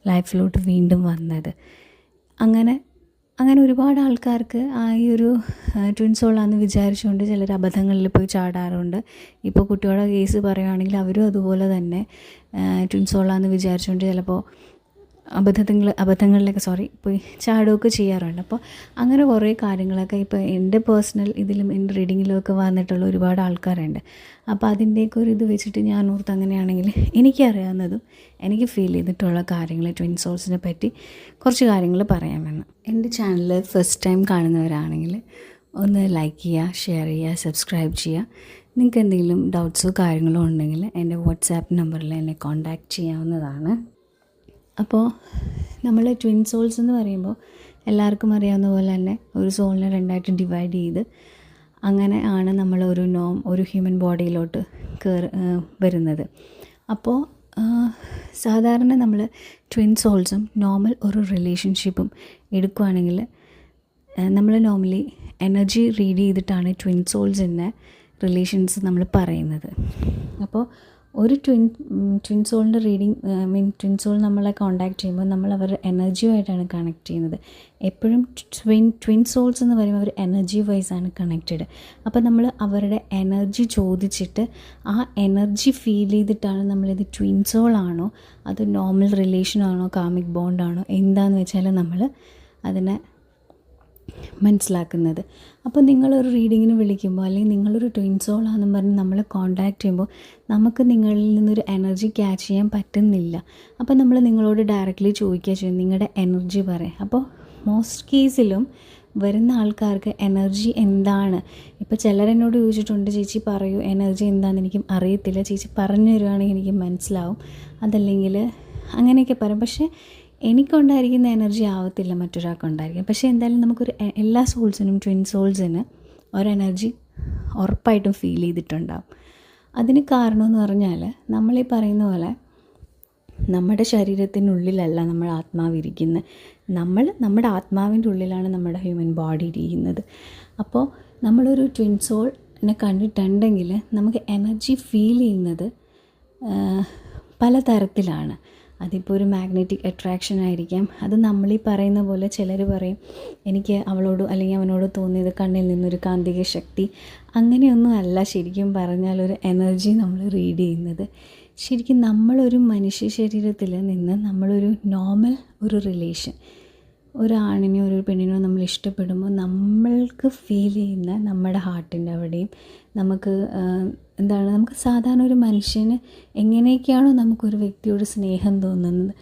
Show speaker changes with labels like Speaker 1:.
Speaker 1: ലൈഫിലോട്ട് വീണ്ടും വന്നത്. അങ്ങനെ അങ്ങനെ ഒരുപാട് ആൾക്കാർക്ക് ഈ ഒരു ട്വിൻ സോളാണെന്ന് വിചാരിച്ചുകൊണ്ട് ചിലർ അബദ്ധങ്ങളിൽ പോയി ചാടാറുണ്ട്. ഇപ്പോൾ കുട്ടികളുടെ കേസ് പറയുകയാണെങ്കിൽ അവരും അതുപോലെ തന്നെ ട്വിൻ സോളാണെന്ന് വിചാരിച്ചുകൊണ്ട് ചിലപ്പോൾ അബദ്ധങ്ങളിലൊക്കെ പോയി ചാടുകയൊക്കെ ചെയ്യാറുണ്ട്. അപ്പോൾ അങ്ങനെ കുറേ കാര്യങ്ങളൊക്കെ ഇപ്പോൾ എൻ്റെ പേഴ്സണൽ ഇതിലും എൻ്റെ റീഡിങ്ങിലുമൊക്കെ വന്നിട്ടുള്ള ഒരുപാട് ആൾക്കാരുണ്ട്. അപ്പോൾ അതിൻ്റെയൊക്കെ ഒരു ഇത് വെച്ചിട്ട് ഞാൻ ഓർത്ത് അങ്ങനെയാണെങ്കിൽ എനിക്കറിയാവുന്നതും എനിക്ക് ഫീൽ ചെയ്തിട്ടുള്ള കാര്യങ്ങൾ ട്വിൻ സോൾസിനെ പറ്റി കുറച്ച് കാര്യങ്ങൾ പറയാമെന്ന്. എൻ്റെ ചാനൽ ഫസ്റ്റ് ടൈം കാണുന്നവരാണെങ്കിൽ ഒന്ന് ലൈക്ക് ചെയ്യുക, ഷെയർ ചെയ്യുക, സബ്സ്ക്രൈബ് ചെയ്യുക. നിങ്ങൾക്ക് എന്തെങ്കിലും ഡൗട്ട്സോ കാര്യങ്ങളോ ഉണ്ടെങ്കിൽ എൻ്റെ വാട്സാപ്പ് നമ്പറിൽ എന്നെ കോൺടാക്റ്റ് ചെയ്യാവുന്നതാണ്. അപ്പോൾ നമ്മൾ ട്വിൻ സോൾസ് എന്ന് പറയുമ്പോൾ എല്ലാവർക്കും അറിയാവുന്ന പോലെ തന്നെ ഒരു സോളിനെ രണ്ടായിട്ട് ഡിവൈഡ് ചെയ്ത് അങ്ങനെ ആണ് നമ്മൾ ഒരു ഹ്യൂമൻ ബോഡിയിലോട്ട് വരുന്നത്. അപ്പോൾ സാധാരണ നമ്മൾ ട്വിൻ സോൾസും നോർമൽ ഒരു റിലേഷൻഷിപ്പും എടുക്കുകയാണെങ്കിൽ നമ്മൾ നോർമലി എനർജി റീഡ് ചെയ്തിട്ടാണ് ട്വിൻ സോൾസിൻ്റെ റിലേഷൻസ് നമ്മൾ പറയുന്നത്. അപ്പോൾ ഒരു ട്വിൻ സോളിൻ്റെ റീഡിങ് ട്വിൻ സോൾ നമ്മളെ കോൺടാക്റ്റ് ചെയ്യുമ്പോൾ നമ്മൾ അവരുടെ എനർജിയുമായിട്ടാണ് കണക്ട് ചെയ്യുന്നത്. എപ്പോഴും ട്വിൻ സോൾസ് എന്ന് പറയുമ്പോൾ അവർ എനർജി വൈസാണ് കണക്റ്റഡ്. അപ്പോൾ നമ്മൾ അവരുടെ എനർജി ചോദിച്ചിട്ട് ആ എനർജി ഫീൽ ചെയ്തിട്ടാണ് നമ്മളിത് ട്വിൻ സോളാണോ അത് നോർമൽ റിലേഷനാണോ കാമിക് ബോണ്ടാണോ എന്താണെന്ന് വെച്ചാൽ നമ്മൾ അതിനെ മനസ്സിലാക്കുന്നത്. അപ്പോൾ നിങ്ങളൊരു റീഡിങ്ങിന് വിളിക്കുമ്പോൾ അല്ലെങ്കിൽ നിങ്ങളൊരു ട്വിൻ സോളാണെന്നും പറഞ്ഞ് നമ്മളെ കോൺടാക്റ്റ് ചെയ്യുമ്പോൾ നമുക്ക് നിങ്ങളിൽ നിന്നൊരു എനർജി ക്യാച്ച് ചെയ്യാൻ പറ്റുന്നില്ല. അപ്പോൾ നമ്മൾ നിങ്ങളോട് ഡയറക്റ്റ്ലി ചോദിക്കുക ചെയ്യും, നിങ്ങളുടെ എനർജി പറയാം. അപ്പോൾ മോസ്റ്റ് കേസിലും വരുന്ന ആൾക്കാർക്ക് എനർജി എന്താണ്, ഇപ്പോൾ ചിലരെന്നോട് ചോദിച്ചിട്ടുണ്ട്, ചേച്ചി പറയൂ എനർജി എന്താണെന്ന് എനിക്ക് അറിയത്തില്ല, ചേച്ചി പറഞ്ഞു തരുവാണെങ്കിൽ എനിക്ക് മനസ്സിലാവും, അതല്ലെങ്കിൽ അങ്ങനെയൊക്കെ പറയും. പക്ഷേ എനിക്കുണ്ടായിരിക്കുന്ന എനർജി ആവത്തില്ല മറ്റൊരാൾക്കുണ്ടായിരിക്കും. പക്ഷേ എന്തായാലും നമുക്കൊരു എല്ലാ സോൾസിനും ട്വിൻ സോൾസിന് ഒരു എനർജി ഉറപ്പായിട്ടും ഫീൽ ചെയ്തിട്ടുണ്ടാവും. അതിന് കാരണമെന്ന് പറഞ്ഞാൽ നമ്മളീ പറയുന്ന പോലെ നമ്മുടെ ശരീരത്തിനുള്ളിലല്ല നമ്മുടെ ആത്മാവ് ഇരിക്കുന്നത്. നമ്മുടെ ആത്മാവിൻ്റെ ഉള്ളിലാണ് നമ്മുടെ ഹ്യൂമൻ ബോഡി ഇരിക്കുന്നത്. അപ്പോൾ നമ്മളൊരു ട്വിൻ സോളിനെ കണ്ടിട്ടുണ്ടെങ്കിൽ നമുക്ക് എനർജി ഫീൽ ചെയ്യുന്നത് പലതരത്തിലാണ്. അതിപ്പോൾ ഒരു മാഗ്നറ്റിക് അട്രാക്ഷൻ ആയിരിക്കാം. അത് നമ്മളീ പറയുന്ന പോലെ ചിലർ പറയും എനിക്ക് അവളോട് അല്ലെങ്കിൽ അവനോട് തോന്നിയത് കണ്ണിൽ നിന്നൊരു കാന്തിക ശക്തി. അങ്ങനെയൊന്നും അല്ല ശരിക്കും പറഞ്ഞാൽ ഒരു എനർജി നമ്മൾ റീഡ് ചെയ്യുന്നത്. ശരിക്കും നമ്മളൊരു മനുഷ്യ ശരീരത്തിൽ നിന്ന് നമ്മളൊരു നോർമൽ ഒരു റിലേഷൻ, ഒരാണിനെയോ ഒരു പെണ്ണിനെയോ നമ്മൾ ഇഷ്ടപ്പെടുമ്പോൾ നമ്മൾക്ക് ഫീൽ ചെയ്യുന്ന നമ്മുടെ ഹാർട്ടിൻ്റെ അവിടെയും നമുക്ക് നമുക്ക് സാധാരണ ഒരു മനുഷ്യന് എങ്ങനെയൊക്കെയാണോ നമുക്കൊരു വ്യക്തിയോട് സ്നേഹം തോന്നുന്നത്